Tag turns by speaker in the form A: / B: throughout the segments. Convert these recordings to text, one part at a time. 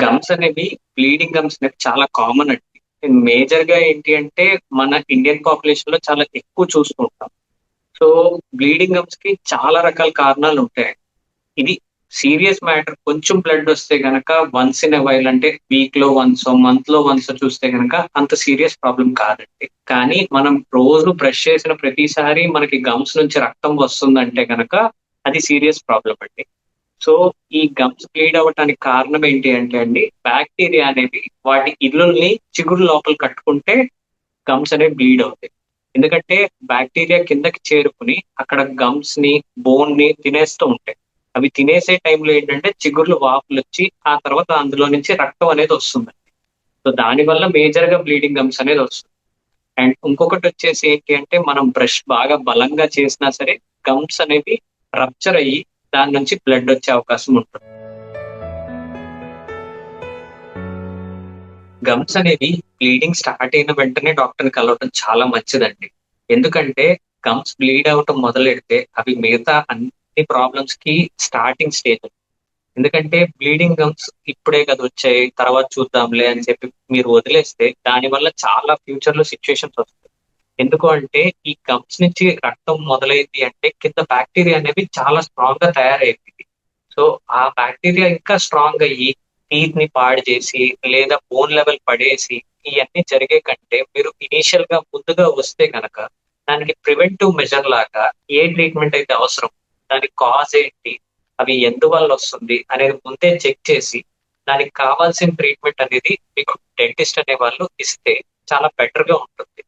A: Gums అనేవి bleeding gums అనేవి చాలా కామన్ అండి. మేజర్ గా ఏంటి అంటే మన ఇండియన్ పాపులేషన్ లో చాలా ఎక్కువ చూసుకుంటాం. సో బ్లీడింగ్ గమ్స్ కి చాలా రకాల కారణాలు ఉంటాయి. ఇది సీరియస్ మ్యాటర్. కొంచెం బ్లడ్ వస్తే గనక వన్స్ ఇన్ వైల్, అంటే వీక్ లో వన్స్, మంత్ లో వన్స్ చూస్తే గనక అంత సీరియస్ ప్రాబ్లం కాదండి. కానీ మనం రోజు బ్రష్ చేసిన ప్రతిసారి మనకి గమ్స్ నుంచి రక్తం వస్తుందంటే గనక అది సీరియస్ ప్రాబ్లం అండి. సో ఈ గమ్స్ బ్లీడ్ అవ్వటానికి కారణం ఏంటి అంటే అండి, బ్యాక్టీరియా అనేవి వాటి ఇల్లుల్ని చిగురు లోపల కట్టుకుంటే గమ్స్ అనేవి బ్లీడ్ అవుతాయి. ఎందుకంటే బ్యాక్టీరియా కిందకి చేరుకుని అక్కడ గమ్స్ ని, బోన్ ని తినేస్తూ ఉంటాయి. అవి తినేసే టైంలో ఏంటంటే చిగుర్లు వాపులు వచ్చి ఆ తర్వాత అందులో నుంచి రక్తం అనేది వస్తుంది. సో దాని వల్ల మేజర్ గా బ్లీడింగ్ గమ్స్ అనేది వస్తుంది. అండ్ ఇంకొకటి వచ్చేసి ఏంటి అంటే మనం బ్రష్ బాగా బలంగా చేసినా సరే గమ్స్ అనేవి రప్చర్ అయ్యి దాని నుంచి బ్లడ్ వచ్చే అవకాశం ఉంటుంది. గమ్స్ అనేవి బ్లీడింగ్ స్టార్ట్ అయిన వెంటనే డాక్టర్ని కలవడం చాలా మంచిదండి. ఎందుకంటే గమ్స్ బ్లీడ్ అవ్వటం మొదలెడితే అవి మిగతా అన్ని ప్రాబ్లమ్స్ కి స్టార్టింగ్ స్టేజ్. ఎందుకంటే బ్లీడింగ్ గమ్స్ ఇప్పుడే కదా వచ్చాయి, తర్వాత చూద్దాంలే అని చెప్పి మీరు వదిలేస్తే దాని వల్ల చాలా ఫ్యూచర్ లో సిచ్యుయేషన్స్ వస్తాయి. ఎందుకు అంటే ఈ గమ్స్ నుంచి రక్తం మొదలైంది అంటే కింద బ్యాక్టీరియా అనేవి చాలా స్ట్రాంగ్ గా తయారైంది. సో ఆ బ్యాక్టీరియా ఇంకా స్ట్రాంగ్ అయ్యి టీత్ ని పాడు చేసి లేదా బోన్ లెవెల్ పడేసి ఇవన్నీ జరిగే కంటే మీరు ఇనీషియల్ గా ముందుగా వస్తే కనుక దానికి ప్రివెంటివ్ మెజర్ లాగా ఏ ట్రీట్మెంట్ అయితే అవసరం, దానికి కాజ్ ఏంటి, అవి ఎందువల్ల వస్తుంది అనేది ముందే చెక్ చేసి దానికి కావాల్సిన ట్రీట్మెంట్ అనేది మీకు డెంటిస్ట్ అనే వాళ్ళు ఇస్తే చాలా బెటర్ గా ఉంటుంది.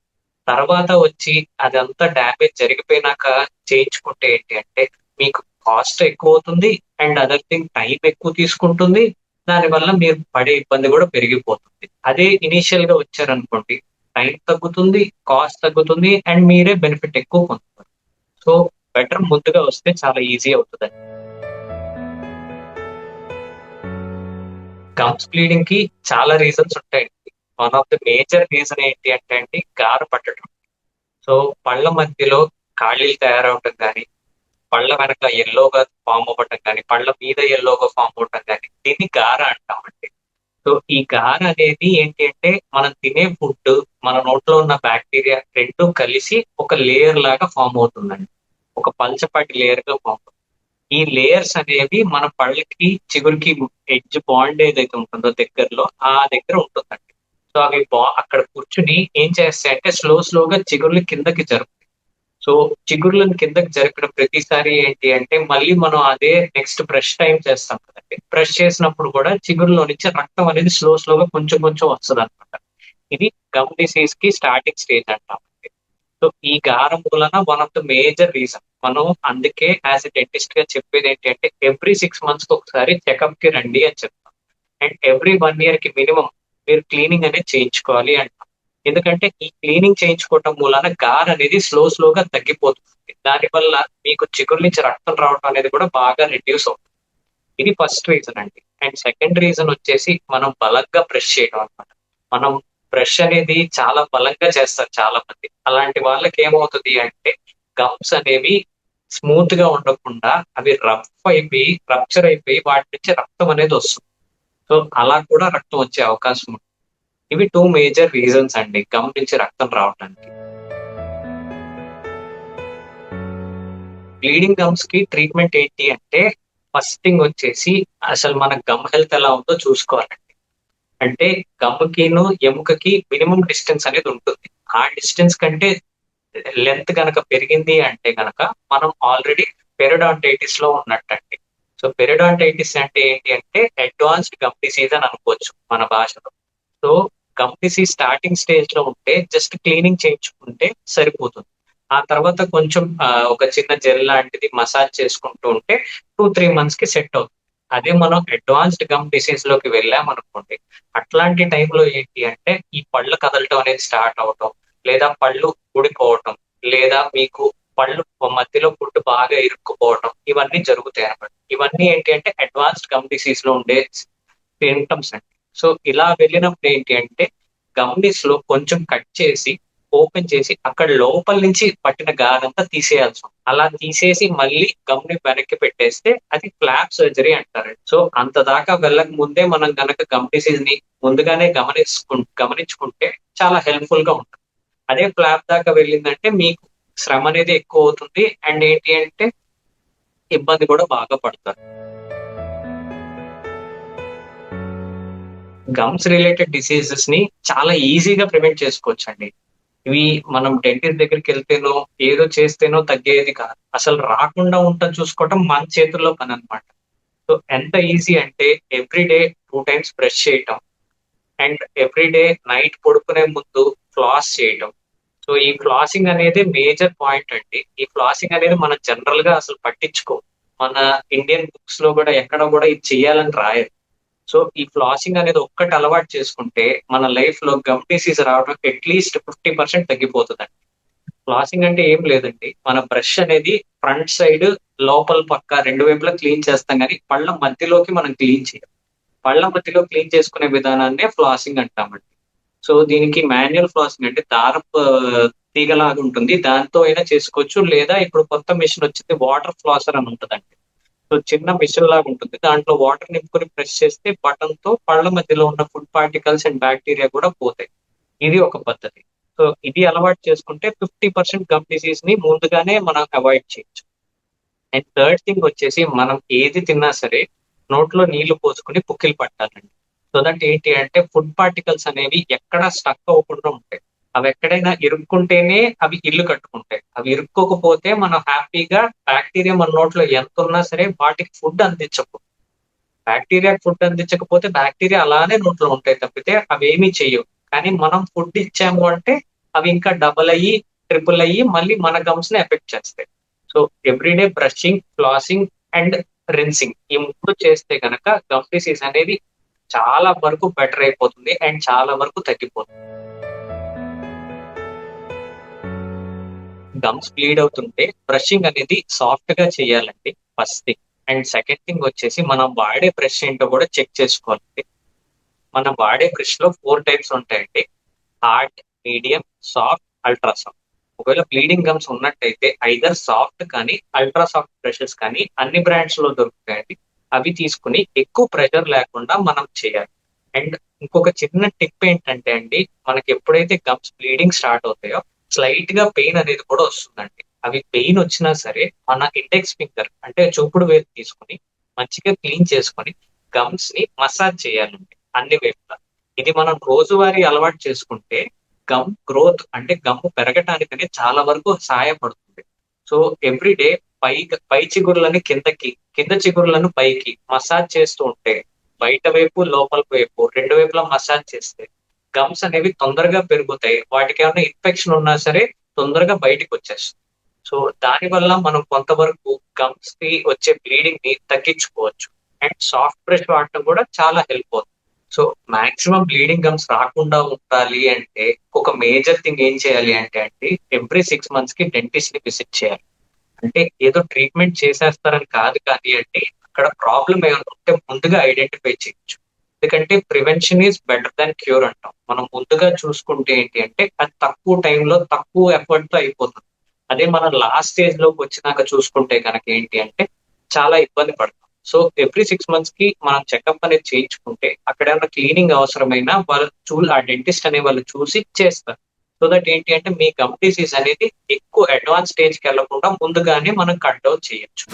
A: తర్వాత వచ్చి అదంతా డ్యామేజ్ జరిగిపోయినాక చేయించుకుంటే ఏంటి అంటే మీకు కాస్ట్ ఎక్కువ అవుతుంది. అండ్ అదర్ థింగ్ టైం ఎక్కువ తీసుకుంటుంది. దానివల్ల మీరు పడే ఇబ్బంది కూడా పెరిగిపోతుంది. అదే ఇనీషియల్ గా వచ్చారనుకోండి, టైం తగ్గుతుంది, కాస్ట్ తగ్గుతుంది, అండ్ మీరే బెనిఫిట్ ఎక్కువ పొందుతారు. సో బెటర్ ముందుగా వస్తే చాలా ఈజీ అవుతుంది. గమ్స్ బ్లీడింగ్ కి చాలా రీజన్స్ ఉంటాయండి. One of the major reason ఏంటి అంటే అండి గార పట్టడం. సో పళ్ళ మధ్యలో ఖాళీలు తయారవటం కానీ, పళ్ళ వెనక ఎల్లోగా ఫామ్ అవ్వటం కానీ, పళ్ళ మీద ఎల్లోగా ఫామ్ అవ్వటం కానీ దీన్ని గార అంటామండి. సో ఈ గార అనేది ఏంటి అంటే మనం తినే ఫుడ్, మన నోట్లో ఉన్న బ్యాక్టీరియా రెండు కలిసి ఒక లేయర్ లాగా ఫామ్ అవుతుందండి. ఒక పల్చపాటి లేయర్ గా ఫామ్ అవుతుంది. ఈ లేయర్స్ అనేవి మన పళ్ళకి చిగురికి ఎడ్జ్ బాండ్ ఏదైతే ఉంటుందో దగ్గరలో ఆ దగ్గర ఉంటుందండి. సో అవి అక్కడ కూర్చుని ఏం చేస్తాయంటే స్లోగా చిగుర్లు కిందకి జరుపుతాయి. సో చిగుర్లను కిందకి జరపడం ప్రతిసారి ఏంటి అంటే మళ్ళీ మనం అదే నెక్స్ట్ బ్రష్ టైం చేస్తాం కదండి. బ్రష్ చేసినప్పుడు కూడా చిగురులో నుంచి రక్తం అనేది స్లోగా కొంచెం కొంచెం వస్తుంది అనమాట. ఇది గమ్ డిసీజ్ కి స్టార్టింగ్ స్టేజ్ అంటాం. సో ఈ గారం వలన one of the major reason. మనం అందుకే యాజ్ ఎ డెంటిస్ట్ గా చెప్పేది ఏంటి అంటే ఎవ్రీ 6 మంత్స్ కి ఒకసారి చెకప్ కి రండి అని చెప్తాం. అండ్ ఎవ్రీ 1 ఇయర్ కి మినిమం మీరు క్లీనింగ్ అనేది చేయించుకోవాలి అంటాం. ఎందుకంటే ఈ క్లీనింగ్ చేయించుకోవటం మూలాన గార్ అనేది స్లోగా తగ్గిపోతుంది. దానివల్ల మీకు చిగురు నుంచి రక్తం రావడం అనేది కూడా బాగా రిడ్యూస్ అవుతుంది. ఇది ఫస్ట్ రీజన్ అండి. అండ్ సెకండ్ రీజన్ వచ్చేసి మనం బలంగా బ్రష్ చేయడం అనమాట. మనం బ్రష్ అనేది చాలా బలంగా చేస్తారు చాలా మంది. అలాంటి వాళ్ళకి ఏమవుతుంది అంటే గమ్స్ అనేవి స్మూత్ గా ఉండకుండా అవి రఫ్ అయిపోయి రప్చర్ అయిపోయి వాటి నుంచి రక్తం అనేది వస్తుంది. సో అలా కూడా రక్తం వచ్చే అవకాశం ఉంది. ఇవి టూ మేజర్ రీజన్స్ అండి గమ్ నుంచి రక్తం రావడానికి. బ్లీడింగ్ గమ్స్ కి ట్రీట్మెంట్ ఏంటి అంటే ఫస్ట్ థింగ్ వచ్చేసి అసలు మన గమ్ హెల్త్ ఎలా ఉందో చూసుకోవాలండి. అంటే గమ్ముకిను ఎముకకి మినిమం డిస్టెన్స్ అనేది ఉంటుంది. ఆ డిస్టెన్స్ కంటే లెంత్ గనక పెరిగింది అంటే గనక మనం ఆల్రెడీ పెరిడాంటైటిస్ లో ఉన్నట్టండి. సో పెరిడాంటైటిస్ అంటే ఏంటి అంటే అడ్వాన్స్డ్ గమ్ డిసీజ్ అని అనుకోవచ్చు మన భాషలో. So gum disease starting stage లో ఉంటే జస్ట్ క్లీనింగ్ చేయించుకుంటే సరిపోతుంది. ఆ తర్వాత కొంచెం ఒక చిన్న జెల్ లాంటిది మసాజ్ చేసుకుంటూ ఉంటే 2-3 మంత్స్ కి సెట్ అవుతుంది. అదే మనం అడ్వాన్స్డ్ గమ్ డిసీజ్ లోకి వెళ్ళామనుకోండి, అట్లాంటి టైంలో ఏంటి అంటే ఈ పళ్ళు కదలటం అనేది స్టార్ట్ అవటం, లేదా పళ్ళు ఊడిపోవటం, లేదా మీకు పళ్ళు మధ్యలో ఫుడ్ బాగా ఇరుక్కుపోవటం, ఇవన్నీ జరుగుతాయి అన్నమాట. ఇవన్నీ ఏంటి అంటే అడ్వాన్స్డ్ గమ్ డిసీజ్ లో ఉండే సింటమ్స్ అండి. సో ఇలా వెళ్ళినప్పుడు ఏంటి అంటే గమ్ లో కొంచెం కట్ చేసి ఓపెన్ చేసి అక్కడ లోపల నుంచి పట్టిన గారంతా తీసేయాల్సి ఉంటుంది. అలా తీసేసి మళ్ళీ గమ్ ని వెనక్కి పెట్టేస్తే అది ఫ్లాప్ సర్జరీ అంటారు. సో అంత దాకా వెళ్ళక ముందే మనం గనక గమ్ డిసీజ్ ని ముందుగానే గమనించుకుంటే చాలా హెల్ప్ఫుల్ గా ఉంటుంది. అదే ఫ్లాప్ దాకా వెళ్ళిందంటే మీకు శ్రమ అనేది ఎక్కువ అవుతుంది. అండ్ ఏంటి అంటే ఇబ్బంది కూడా బాగా పడతారు. గమ్స్ రిలేటెడ్ డిసీజెస్ ని చాలా ఈజీగా ప్రివెంట్ చేసుకోవచ్చండి. ఇవి మనం డెంటిస్ట్ దగ్గరికి వెళ్తేనో ఏదో చేస్తేనో తగ్గేది కాదు. అసలు రాకుండా ఉండటం చూసుకోవటం మన చేతుల్లో పని అనమాట. సో ఎంత ఈజీ అంటే ఎవ్రీ డే 2 టైమ్స్ బ్రష్ చేయటం అండ్ ఎవ్రీ డే నైట్ పడుకునే ముందు ఫ్లాస్ చేయటం. సో ఈ ఫ్లాసింగ్ అనేది మేజర్ పాయింట్ అండి. ఈ ఫ్లాసింగ్ అనేది మనం జనరల్ గా అసలు పట్టించుకో. మన ఇండియన్ బుక్స్ లో కూడా ఎక్కడ కూడా ఇది చెయ్యాలని రాయరు. సో ఈ ఫ్లాసింగ్ అనేది ఒక్కటి అలవాటు చేసుకుంటే మన లైఫ్ లో గమ్ డిసీజ్ రావడం అట్లీస్ట్ 50% తగ్గిపోతుందండి. ఫ్లాసింగ్ అంటే ఏం లేదండి, మన బ్రష్ అనేది ఫ్రంట్ సైడ్ లోపల పక్క రెండు వైపులా క్లీన్ చేస్తాం కానీ పళ్ళ మధ్యలోకి మనం క్లీన్ చేయం. పళ్ళ మధ్యలో క్లీన్ చేసుకునే విధానాన్నే ఫ్లాసింగ్ అంటామండి. సో దీనికి మాన్యువల్ ఫ్లాసింగ్ అంటే దారపు తీగలాగా ఉంటుంది, దాంతో అయినా చేసుకోవచ్చు. లేదా ఇప్పుడు కొత్త మిషన్ వచ్చింది, వాటర్ ఫ్లాసర్ అని ఉంటుందండి. సో చిన్న మిషన్ లాగా ఉంటుంది, దాంట్లో వాటర్ నింపుకొని ప్రెస్ చేస్తే బటన్ తో పళ్ళ మధ్యలో ఉన్న ఫుడ్ పార్టికల్స్ అండ్ బ్యాక్టీరియా కూడా పోతాయి. ఇది ఒక పద్ధతి. సో ఇది అలవాటు చేసుకుంటే 50% గమ్ డిసీజ్ ని ముందుగానే మనం అవాయిడ్ చేయొచ్చు. అండ్ థర్డ్ థింగ్ వచ్చేసి మనం ఏది తిన్నా సరే నోట్లో నీళ్లు పోసుకుని పుక్కిలు పట్టాలండి. సో దట్ ఏంటి అంటే ఫుడ్ పార్టికల్స్ అనేవి ఎక్కడా స్టక్ అవ్వకుండా ఉంటాయి. అవి ఎక్కడైనా ఇరుక్కుంటేనే అవి ఇల్లు కట్టుకుంటాయి. అవి ఇరుక్కోకపోతే మనం హ్యాపీగా బ్యాక్టీరియా మన నోట్లో ఎంత ఉన్నా సరే వాటికి ఫుడ్ అందించకు. బ్యాక్టీరియా ఫుడ్ అందించకపోతే బ్యాక్టీరియా అలానే నోట్లో ఉంటాయి తప్పితే అవి ఏమీ చెయ్యవు. కానీ మనం ఫుడ్ ఇచ్చాము అంటే అవి ఇంకా డబల్ అయ్యి ట్రిపుల్ అయ్యి మళ్ళీ మన గమ్స్ ని ఎఫెక్ట్ చేస్తాయి. So everyday brushing, flossing and rinsing ఈ మూడు చేస్తే కనుక గమ్ డిసీజ్ అనేది చాలా వరకు బెటర్ అయిపోతుంది అండ్ చాలా వరకు తగ్గిపోతుంది. గమ్స్ బ్లీడ్ అవుతుంటే బ్రషింగ్ అనేది సాఫ్ట్ గా చేయాలండి first thing. And second thing వచ్చేసి మనం వాడే బ్రష్ ఏంటో కూడా చెక్ చేసుకోవాలండి. మనం వాడే బ్రష్ లో 4 టైప్స్ ఉంటాయండి: hard, medium, soft, ultra soft. ఒకవేళ బ్లీడింగ్ గమ్స్ ఉన్నట్టయితే ఐదర్ సాఫ్ట్ కానీ అల్ట్రా సాఫ్ట్ బ్రషెస్ కానీ అన్ని బ్రాండ్స్ లో దొరుకుతాయండి. అవి తీసుకుని ఎక్కువ ప్రెషర్ లేకుండా మనం చేయాలి. అండ్ ఇంకొక చిన్న టిప్ ఏంటంటే అండి, మనకి ఎప్పుడైతే గమ్స్ బ్లీడింగ్ స్టార్ట్ అవుతాయో స్లైట్ గా పెయిన్ అనేది కూడా వస్తుందండి. అవి పెయిన్ వచ్చినా సరే మన ఇండెక్స్ ఫింగర్ అంటే చూపుడు వేలు తీసుకుని మంచిగా క్లీన్ చేసుకొని గమ్స్ ని మసాజ్ చేయాలండి అన్ని వైపులా. ఇది మనం రోజువారీ అలవాటు చేసుకుంటే గమ్ గ్రోత్ అంటే గమ్ పెరగటానికనే చాలా వరకు సహాయపడుతుంది. సో ఎవ్రీ డే పై చిగుర్లని కిందకి, కింద చిగుర్లను పైకి మసాజ్ చేస్తూ ఉంటే బయట వైపు లోపల వైపు రెండు వైపులా మసాజ్ చేస్తే గమ్స్ అనేవి తొందరగా పెరుగుతాయి. వాటికి ఏమైనా ఇన్ఫెక్షన్ ఉన్నా సరే తొందరగా బయటకు వచ్చేస్తుంది. సో దాని వల్ల మనం కొంతవరకు గమ్స్ కి వచ్చే బ్లీడింగ్ ని తగ్గించుకోవచ్చు. అండ్ సాఫ్ట్ బ్రష్ వాడటం కూడా చాలా హెల్ప్ అవుతుంది. సో మాక్సిమం బ్లీడింగ్ గమ్స్ రాకుండా ఉండాలి అంటే ఒక మేజర్ థింగ్ ఏం చేయాలి అంటే అండి, ఎవ్రీ 6 మంత్స్ కి డెంటిస్ట్ ని విజిట్ చేయాలి. అంటే ఏదో ట్రీట్మెంట్ చేసేస్తారని కాదు కానీ అండి, అక్కడ ప్రాబ్లం ఏమైనా ఉంటే ముందుగా ఐడెంటిఫై చేయొచ్చు. ఎందుకంటే prevention is better than cure అంటాం. మనం ముందుగా చూసుకుంటే ఏంటి అంటే అది తక్కువ టైంలో తక్కువ ఎఫర్ట్ తో అయిపోతుంది. అదే మనం లాస్ట్ స్టేజ్ లోకి వచ్చినాక చూసుకుంటే కనుక ఏంటి అంటే చాలా ఇబ్బంది పడతాం. సో ఎవ్రీ 6 మంత్స్ కి మనం చెకప్ అనేది చేయించుకుంటే అక్కడ ఏమైనా క్లీనింగ్ అవసరమైనా ఆ డెంటిస్ట్ అనే వాళ్ళు చూసి చేస్తారు. సో దట్ ఏంటి అంటే మీ గమ్ డిసీజ్ అనేది ఎక్కువ అడ్వాన్స్ స్టేజ్ కి వెళ్లకుండా ముందుగానే మనం కట్ డౌన్ చేయొచ్చు.